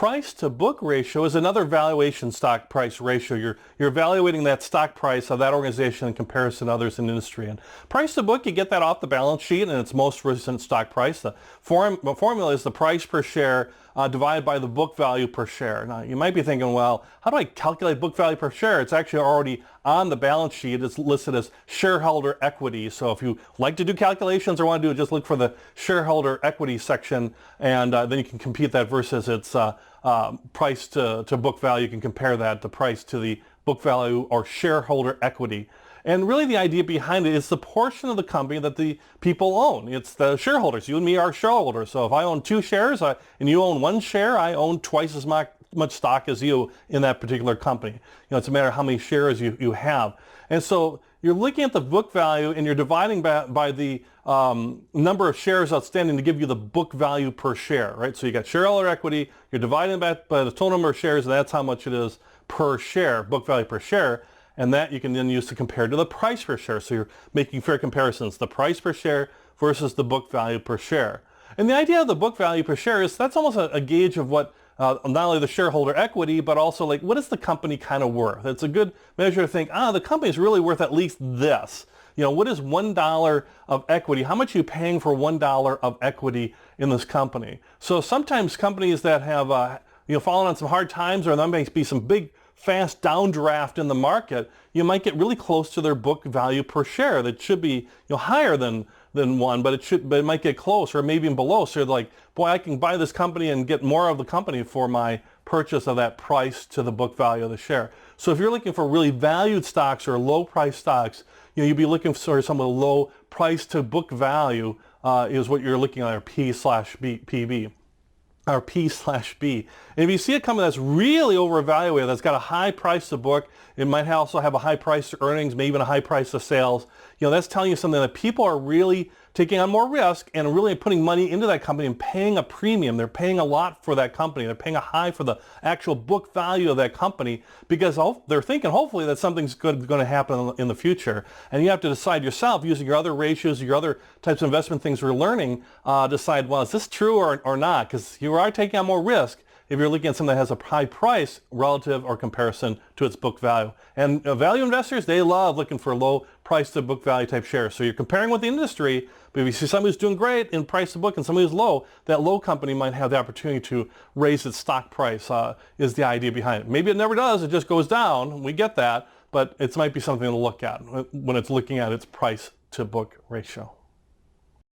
price to book ratio is another valuation stock price ratio. You're evaluating that stock price of that organization in comparison to others in the industry. And price to book, you get that off the balance sheet and its most recent stock price. The formula is the price per share divided by the book value per share. Now, you might be thinking, well, how do I calculate book value per share? It's actually already on the balance sheet. It's listed as shareholder equity. So if you like to do calculations or want to do it, just look for the shareholder equity section, and then you can compute that versus its price to book value. You can compare that, the price to the book value or shareholder equity. And really the idea behind it is the portion of the company that the people own. It's the shareholders. You and me are shareholders. So if I own 2 shares and you own 1 share, I own twice as much stock as you in that particular company. It's a matter of how many shares you have. And so you're looking at the book value and you're dividing by the number of shares outstanding to give you the book value per share, right? So you got shareholder equity, you're dividing by the total number of shares, and that's how much it is per share, book value per share. And that you can then use to compare to the price per share. So you're making fair comparisons, the price per share versus the book value per share. And the idea of the book value per share is that's almost a gauge of what not only the shareholder equity, but also like what is the company kind of worth? It's a good measure to think, the company is really worth at least this. What is $1 of equity? How much are you paying for $1 of equity in this company? So sometimes companies that have fallen on some hard times, or there may be some big fast downdraft in the market, you might get really close to their book value per share. That should be higher than 1, but it might get close or maybe even below. So you're like, boy, I can buy this company and get more of the company for my purchase of that price to the book value of the share. So if you're looking for really valued stocks or low price stocks, you'd be looking for some of the low price to book value is what you're looking at, or P/B. Or P/B. And if you see a company that's really overvalued, that's got a high price to book, it might also have a high price to earnings, maybe even a high price to sales, that's telling you something that people are really taking on more risk and really putting money into that company and paying a premium. They're paying a lot for that company. They're paying a high for the actual book value of that company because they're thinking hopefully that something's good going to happen in the future. And you have to decide yourself using your other ratios, your other types of investment things we're learning, decide, well, is this true or not? Because you are taking on more risk if you're looking at something that has a high price relative or comparison to its book value. And value investors, they love looking for low price to book value type shares. So you're comparing with the industry, but if you see somebody who's doing great in price to book and somebody who's low, that low company might have the opportunity to raise its stock price, is the idea behind it. Maybe it never does, it just goes down, we get that, but it might be something to look at when it's looking at its price to book ratio.